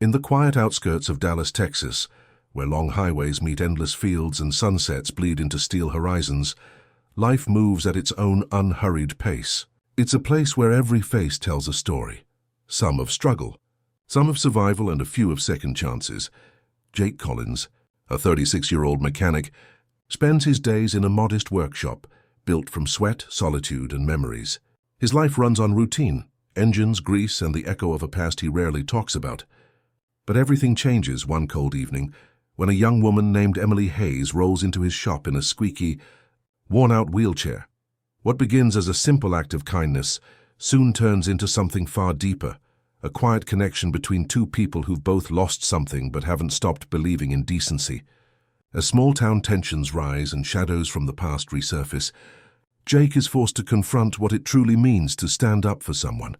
In the quiet outskirts of Dallas, Texas, where long highways meet endless fields and sunsets bleed into steel horizons, life moves at its own unhurried pace. It's a place where every face tells a story, some of struggle, some of survival, and a few of second chances. Jake Collins, a 36-year-old mechanic, spends his days in a modest workshop built from sweat, solitude, and memories. His life runs on routine, engines, grease, and the echo of a past he rarely talks about. But everything changes one cold evening when a young woman named Emily Hayes rolls into his shop in a squeaky, worn-out wheelchair. What begins as a simple act of kindness soon turns into something far deeper, a quiet connection between two people who've both lost something but haven't stopped believing in decency. As small-town tensions rise and shadows from the past resurface, Jake is forced to confront what it truly means to stand up for someone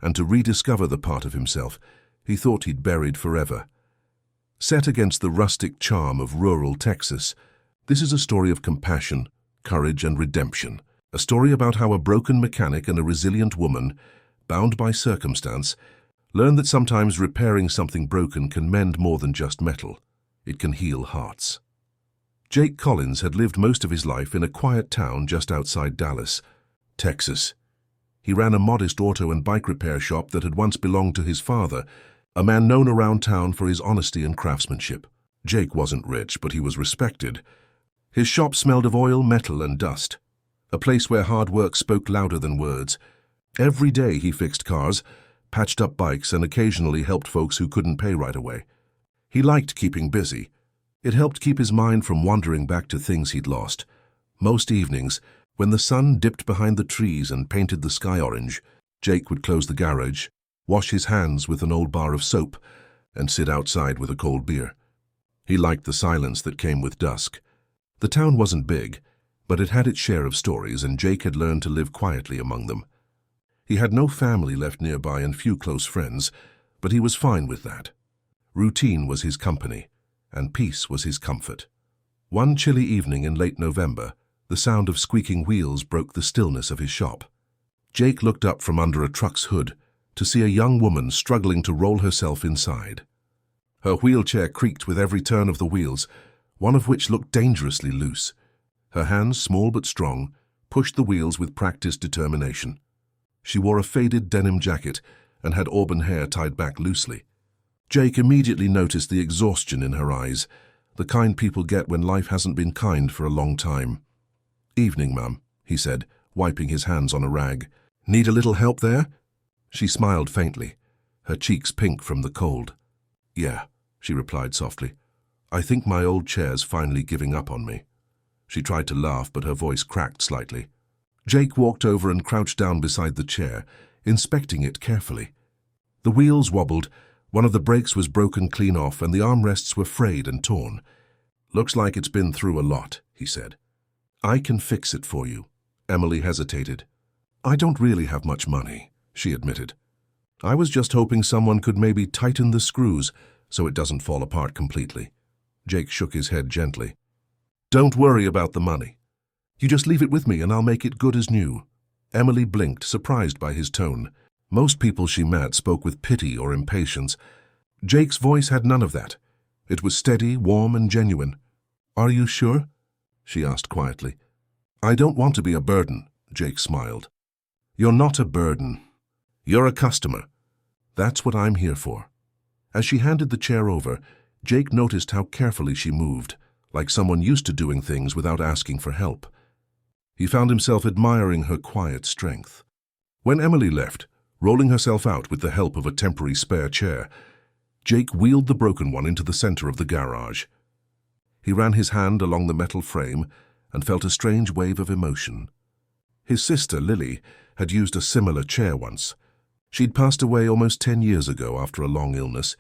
and to rediscover the part of himself he thought he'd buried forever. Set against the rustic charm of rural Texas, this is a story of compassion, courage, and redemption. A story about how a broken mechanic and a resilient woman, bound by circumstance, learn that sometimes repairing something broken can mend more than just metal. It can heal hearts. Jake Collins had lived most of his life in a quiet town just outside Dallas, Texas. He ran a modest auto and bike repair shop that had once belonged to his father, a man known around town for his honesty and craftsmanship. Jake wasn't rich, but he was respected. His shop smelled of oil, metal, and dust, a place where hard work spoke louder than words. Every day he fixed cars, patched up bikes, and occasionally helped folks who couldn't pay right away. He liked keeping busy. It helped keep his mind from wandering back to things he'd lost. Most evenings, when the sun dipped behind the trees and painted the sky orange, Jake would close the garage, wash his hands with an old bar of soap, and sit outside with a cold beer. He liked the silence that came with dusk. The town wasn't big, but it had its share of stories, and Jake had learned to live quietly among them. He had no family left nearby and few close friends, but he was fine with that. Routine was his company, and peace was his comfort. One chilly evening in late November, the sound of squeaking wheels broke the stillness of his shop. Jake looked up from under a truck's hood to see a young woman struggling to roll herself inside. Her wheelchair creaked with every turn of the wheels, one of which looked dangerously loose. Her hands, small but strong, pushed the wheels with practiced determination. She wore a faded denim jacket and had auburn hair tied back loosely. Jake immediately noticed the exhaustion in her eyes, the kind people get when life hasn't been kind for a long time. "Evening, ma'am," he said, wiping his hands on a rag. "Need a little help there?" She smiled faintly, her cheeks pink from the cold. "Yeah," she replied softly. "I think my old chair's finally giving up on me." She tried to laugh, but her voice cracked slightly. Jake walked over and crouched down beside the chair, inspecting it carefully. The wheels wobbled, one of the brakes was broken clean off, and the armrests were frayed and torn. "Looks like it's been through a lot," he said. "I can fix it for you." Emily hesitated. "I don't really have much money," she admitted. "I was just hoping someone could maybe tighten the screws so it doesn't fall apart completely." Jake shook his head gently. "Don't worry about the money. You just leave it with me and I'll make it good as new." Emily blinked, surprised by his tone. Most people she met spoke with pity or impatience. Jake's voice had none of that. It was steady, warm, and genuine. "Are you sure?" she asked quietly. "I don't want to be a burden," Jake smiled. "You're not a burden. You're a customer. That's what I'm here for." As she handed the chair over, Jake noticed how carefully she moved, like someone used to doing things without asking for help. He found himself admiring her quiet strength. When Emily left, rolling herself out with the help of a temporary spare chair, Jake wheeled the broken one into the center of the garage. He ran his hand along the metal frame and felt a strange wave of emotion. His sister, Lily, had used a similar chair once. She'd passed away almost 10 years ago after a long illness,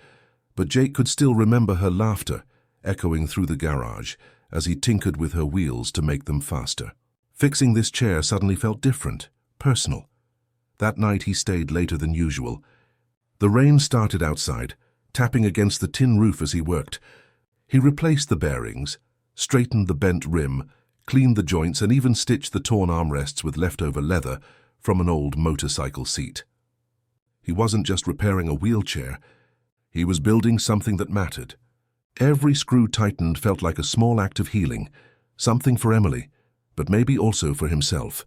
but Jake could still remember her laughter echoing through the garage as he tinkered with her wheels to make them faster. Fixing this chair suddenly felt different, personal. That night he stayed later than usual. The rain started outside, tapping against the tin roof as he worked. He replaced the bearings, straightened the bent rim, cleaned the joints, and even stitched the torn armrests with leftover leather from an old motorcycle seat. He wasn't just repairing a wheelchair, He was building something that mattered. Every screw tightened felt like a small act of healing, something for Emily, but maybe also for himself.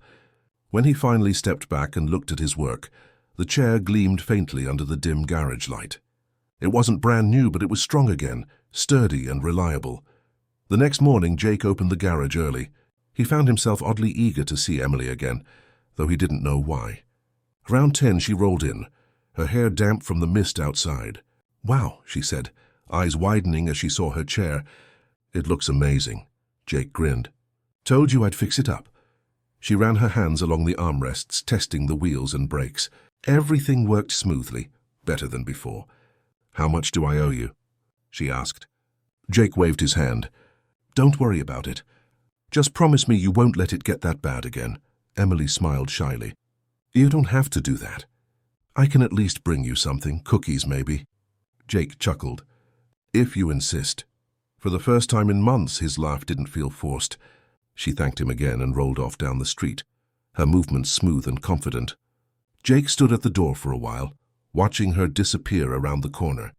When he finally stepped back and looked at his work, the chair gleamed faintly under the dim garage light. It wasn't brand new, but it was strong again, sturdy and reliable. The next morning, Jake opened the garage early. He found himself oddly eager to see Emily again, though he didn't know why. Around 10, she rolled in, her hair damp from the mist outside. "Wow," she said, eyes widening as she saw her chair. "It looks amazing." Jake grinned. "Told you I'd fix it up." She ran her hands along the armrests, testing the wheels and brakes. Everything worked smoothly, better than before. "How much do I owe you?" she asked. Jake waved his hand. "Don't worry about it. Just promise me you won't let it get that bad again." Emily smiled shyly. "You don't have to do that. I can at least bring you something, cookies maybe." Jake chuckled. "If you insist." For the first time in months, his laugh didn't feel forced. She thanked him again and rolled off down the street, her movements smooth and confident. Jake stood at the door for a while, watching her disappear around the corner.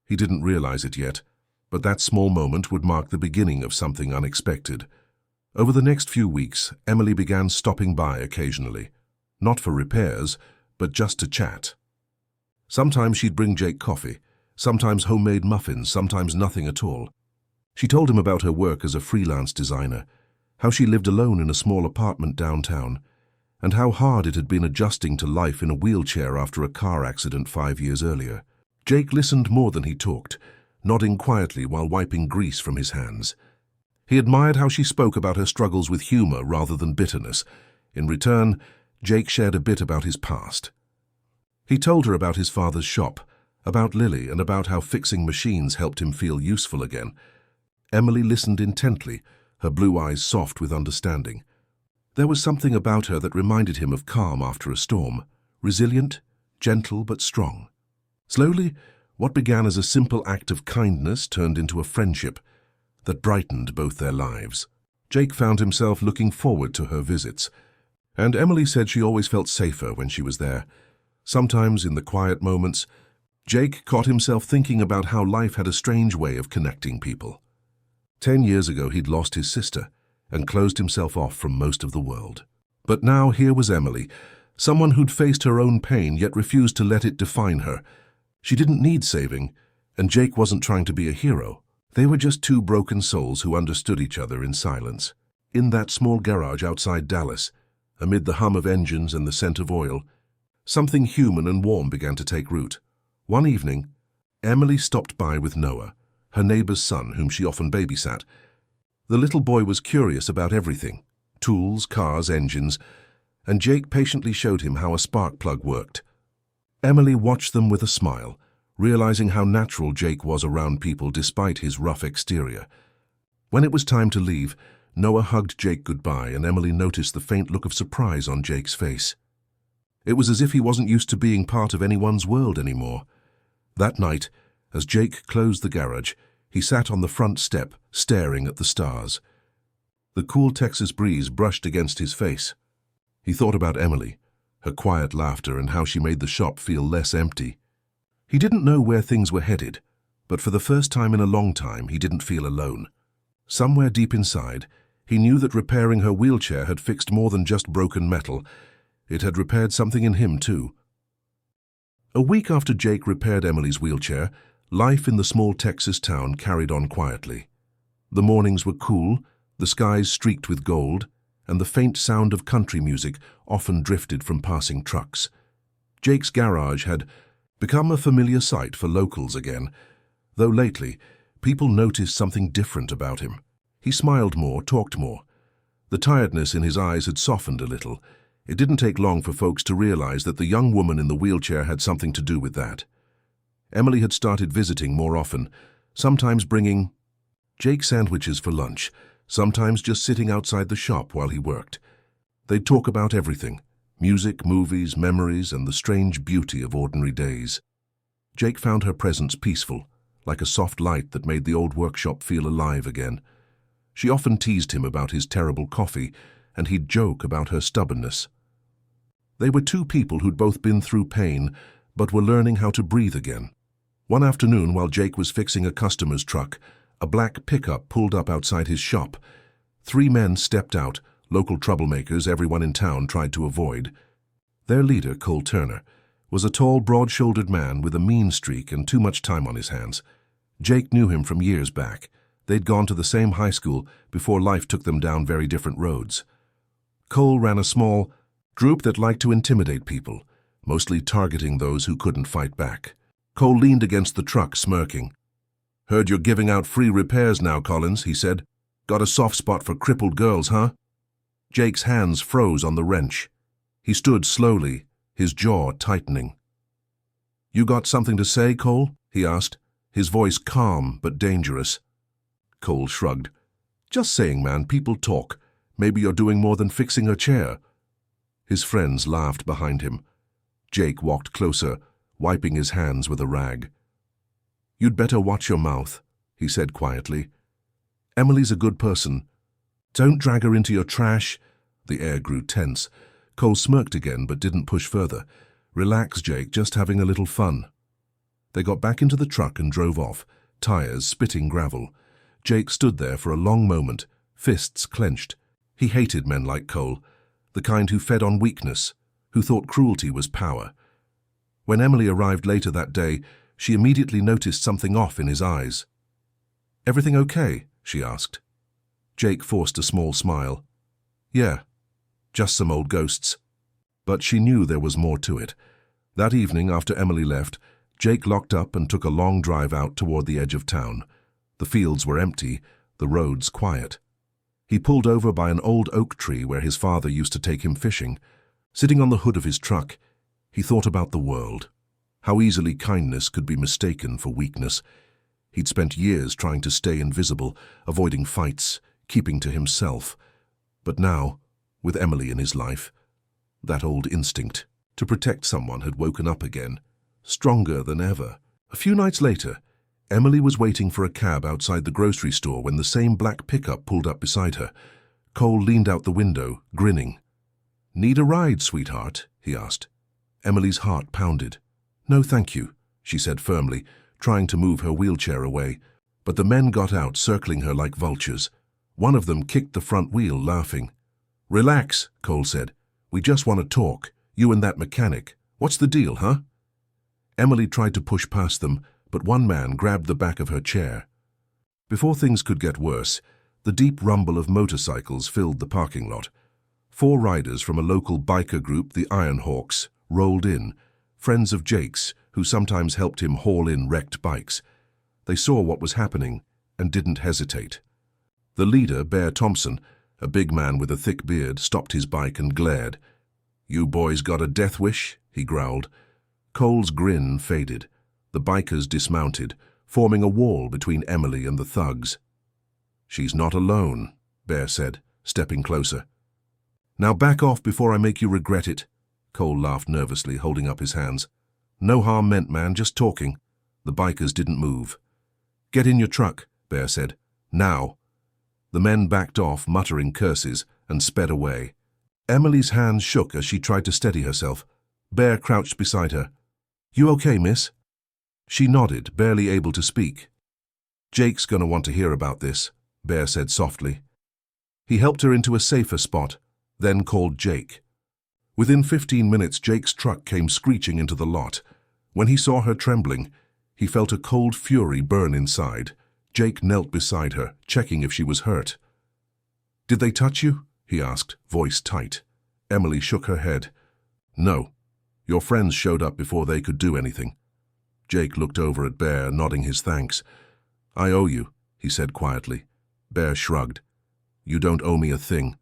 He didn't realize it yet, but that small moment would mark the beginning of something unexpected. Over the next few weeks, Emily began stopping by occasionally, not for repairs, but just to chat. Sometimes she'd bring Jake coffee, sometimes homemade muffins, sometimes nothing at all. She told him about her work as a freelance designer, how she lived alone in a small apartment downtown, and how hard it had been adjusting to life in a wheelchair after a car accident 5 years earlier. Jake listened more than he talked, nodding quietly while wiping grease from his hands. He admired how she spoke about her struggles with humor rather than bitterness. In return, Jake shared a bit about his past. He told her about his father's shop, about Lily, and about how fixing machines helped him feel useful again. Emily listened intently, her blue eyes soft with understanding. There was something about her that reminded him of calm after a storm, resilient, gentle but strong. Slowly, what began as a simple act of kindness turned into a friendship that brightened both their lives. Jake found himself looking forward to her visits, and Emily said she always felt safer when she was there. Sometimes, in the quiet moments, Jake caught himself thinking about how life had a strange way of connecting people. 10 years ago, he'd lost his sister and closed himself off from most of the world. But now here was Emily, someone who'd faced her own pain yet refused to let it define her. She didn't need saving, and Jake wasn't trying to be a hero. They were just two broken souls who understood each other in silence. In that small garage outside Dallas, amid the hum of engines and the scent of oil, something human and warm began to take root. One evening, Emily stopped by with Noah, her neighbor's son, whom she often babysat. The little boy was curious about everything, tools, cars, engines, and Jake patiently showed him how a spark plug worked. Emily watched them with a smile, realizing how natural Jake was around people despite his rough exterior. When it was time to leave, Noah hugged Jake goodbye, and Emily noticed the faint look of surprise on Jake's face. It was as if he wasn't used to being part of anyone's world anymore. That night, as Jake closed the garage, he sat on the front step, staring at the stars. The cool Texas breeze brushed against his face. He thought about Emily, her quiet laughter, and how she made the shop feel less empty. He didn't know where things were headed, but for the first time in a long time, he didn't feel alone. Somewhere deep inside, he knew that repairing her wheelchair had fixed more than just broken metal. It had repaired something in him, too. A week after Jake repaired Emily's wheelchair, life in the small Texas town carried on quietly. The mornings were cool, the skies streaked with gold, and the faint sound of country music often drifted from passing trucks. Jake's garage had become a familiar sight for locals again, though lately, people noticed something different about him. He smiled more, talked more. The tiredness in his eyes had softened a little. It didn't take long for folks to realize that the young woman in the wheelchair had something to do with that. Emily had started visiting more often, sometimes bringing Jake sandwiches for lunch, sometimes just sitting outside the shop while he worked. They'd talk about everything: music, movies, memories, and the strange beauty of ordinary days. Jake found her presence peaceful, like a soft light that made the old workshop feel alive again. She often teased him about his terrible coffee, and he'd joke about her stubbornness. They were two people who'd both been through pain, but were learning how to breathe again. One afternoon, while Jake was fixing a customer's truck, a black pickup pulled up outside his shop. 3 men stepped out, local troublemakers everyone in town tried to avoid. Their leader, Cole Turner, was a tall, broad-shouldered man with a mean streak and too much time on his hands. Jake knew him from years back. They'd gone to the same high school before life took them down very different roads. Cole ran a small group that liked to intimidate people, mostly targeting those who couldn't fight back. Cole leaned against the truck, smirking. "Heard you're giving out free repairs now, Collins," he said. "Got a soft spot for crippled girls, huh?" Jake's hands froze on the wrench. He stood slowly, his jaw tightening. "You got something to say, Cole?" he asked, his voice calm but dangerous. Cole shrugged. "Just saying, man, people talk. Maybe you're doing more than fixing a chair." His friends laughed behind him. Jake walked closer, wiping his hands with a rag. "You'd better watch your mouth," he said quietly. "Emily's a good person. Don't drag her into your trash." The air grew tense. Cole smirked again but didn't push further. "Relax, Jake, just having a little fun." They got back into the truck and drove off, tires spitting gravel. Jake stood there for a long moment, fists clenched. He hated men like Cole, the kind who fed on weakness, who thought cruelty was power. When Emily arrived later that day, she immediately noticed something off in his eyes. "Everything okay?" she asked. Jake forced a small smile. "Yeah, just some old ghosts." But she knew there was more to it. That evening, after Emily left, Jake locked up and took a long drive out toward the edge of town. The fields were empty, the roads quiet. He pulled over by an old oak tree where his father used to take him fishing. Sitting on the hood of his truck, he thought about the world, how easily kindness could be mistaken for weakness. He'd spent years trying to stay invisible, avoiding fights, keeping to himself. But now, with Emily in his life, that old instinct to protect someone had woken up again, stronger than ever. A few nights later, Emily was waiting for a cab outside the grocery store when the same black pickup pulled up beside her. Cole leaned out the window, grinning. "Need a ride, sweetheart?" he asked. Emily's heart pounded. "No, thank you," she said firmly, trying to move her wheelchair away. But the men got out, circling her like vultures. One of them kicked the front wheel, laughing. "Relax," Cole said. "We just want to talk. You and that mechanic. What's the deal, huh?" Emily tried to push past them, but one man grabbed the back of her chair. Before things could get worse, the deep rumble of motorcycles filled the parking lot. 4 riders from a local biker group, the Iron Hawks, rolled in, friends of Jake's, who sometimes helped him haul in wrecked bikes. They saw what was happening and didn't hesitate. The leader, Bear Thompson, a big man with a thick beard, stopped his bike and glared. "You boys got a death wish?" he growled. Cole's grin faded. The bikers dismounted, forming a wall between Emily and the thugs. "She's not alone," Bear said, stepping closer. "Now back off before I make you regret it," Cole laughed nervously, holding up his hands. "No harm meant, man, just talking." The bikers didn't move. "Get in your truck," Bear said. "Now." The men backed off, muttering curses, and sped away. Emily's hands shook as she tried to steady herself. Bear crouched beside her. "You okay, miss?" She nodded, barely able to speak. "Jake's gonna want to hear about this," Bear said softly. He helped her into a safer spot, then called Jake. Within 15 minutes, Jake's truck came screeching into the lot. When he saw her trembling, he felt a cold fury burn inside. Jake knelt beside her, checking if she was hurt. "Did they touch you?" he asked, voice tight. Emily shook her head. "No. Your friends showed up before they could do anything." Jake looked over at Bear, nodding his thanks. "I owe you," he said quietly. Bear shrugged. "You don't owe me a thing,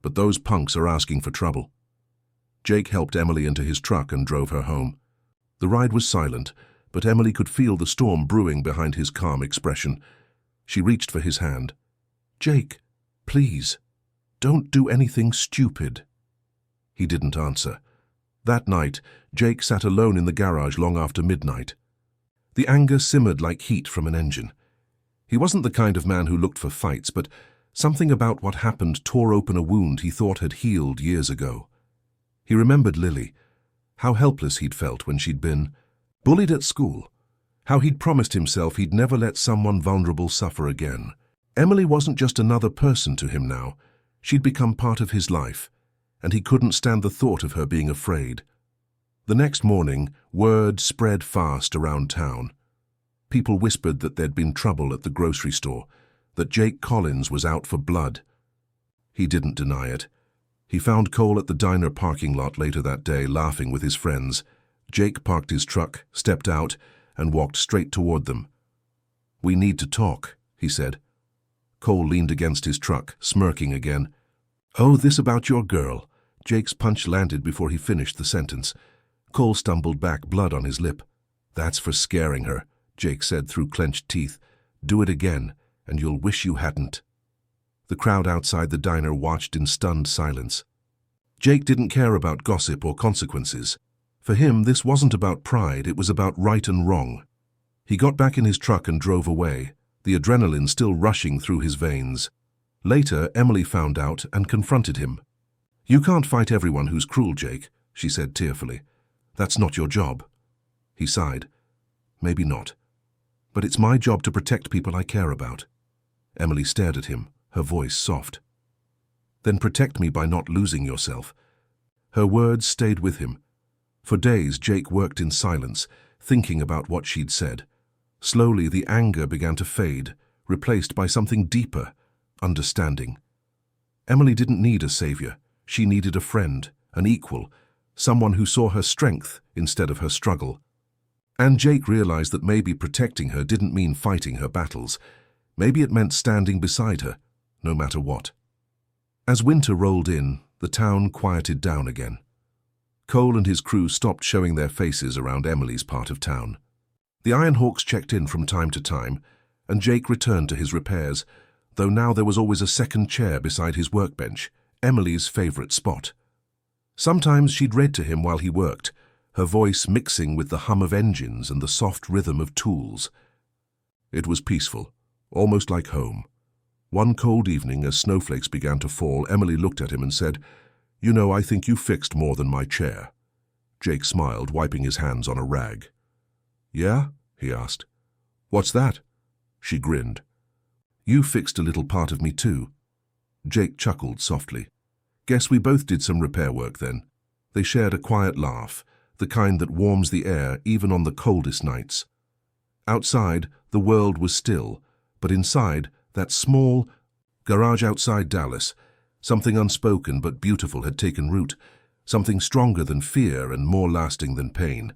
but those punks are asking for trouble." Jake helped Emily into his truck and drove her home. The ride was silent, but Emily could feel the storm brewing behind his calm expression. She reached for his hand. "Jake, please, don't do anything stupid." He didn't answer. That night, Jake sat alone in the garage long after midnight. The anger simmered like heat from an engine. He wasn't the kind of man who looked for fights, but something about what happened tore open a wound he thought had healed years ago. He remembered Lily, how helpless he'd felt when she'd been bullied at school, How he'd promised himself he'd never let someone vulnerable suffer again. Emily wasn't just another person to him now. She'd become part of his life, and he couldn't stand the thought of her being afraid. The next morning, word spread fast around town. People whispered that there'd been trouble at the grocery store, that Jake Collins was out for blood. He didn't deny it. He found Cole at the diner parking lot later that day, laughing with his friends. Jake parked his truck, stepped out, and walked straight toward them. "We need to talk," he said. Cole leaned against his truck, smirking again. "Oh, this about your girl." Jake's punch landed before he finished the sentence. Cole stumbled back, blood on his lip. "That's for scaring her," Jake said through clenched teeth. "Do it again, and you'll wish you hadn't." The crowd outside the diner watched in stunned silence. Jake didn't care about gossip or consequences. For him, this wasn't about pride, it was about right and wrong. He got back in his truck and drove away, the adrenaline still rushing through his veins. Later, Emily found out and confronted him. "You can't fight everyone who's cruel, Jake," she said tearfully. "That's not your job." He sighed. "Maybe not. But it's my job to protect people I care about." Emily stared at him, her voice soft. "Then protect me by not losing yourself." Her words stayed with him. For days, Jake worked in silence, thinking about what she'd said. Slowly, the anger began to fade, replaced by something deeper, understanding. Emily didn't need a savior. She needed a friend, an equal, someone who saw her strength instead of her struggle. And Jake realized that maybe protecting her didn't mean fighting her battles. Maybe it meant standing beside her, no matter what. As winter rolled in, the town quieted down again. Cole and his crew stopped showing their faces around Emily's part of town. The Iron Hawks checked in from time to time, and Jake returned to his repairs, though now there was always a second chair beside his workbench, Emily's favorite spot. Sometimes she'd read to him while he worked, her voice mixing with the hum of engines and the soft rhythm of tools. It was peaceful, almost like home. One cold evening, as snowflakes began to fall, Emily looked at him and said, "You know, I think you fixed more than my chair." Jake smiled, wiping his hands on a rag. "Yeah?" he asked. "What's that?" She grinned. "You fixed a little part of me too." Jake chuckled softly. "Guess we both did some repair work then." They shared a quiet laugh, the kind that warms the air even on the coldest nights. Outside, the world was still, but inside, that small garage outside Dallas, something unspoken but beautiful had taken root, something stronger than fear and more lasting than pain.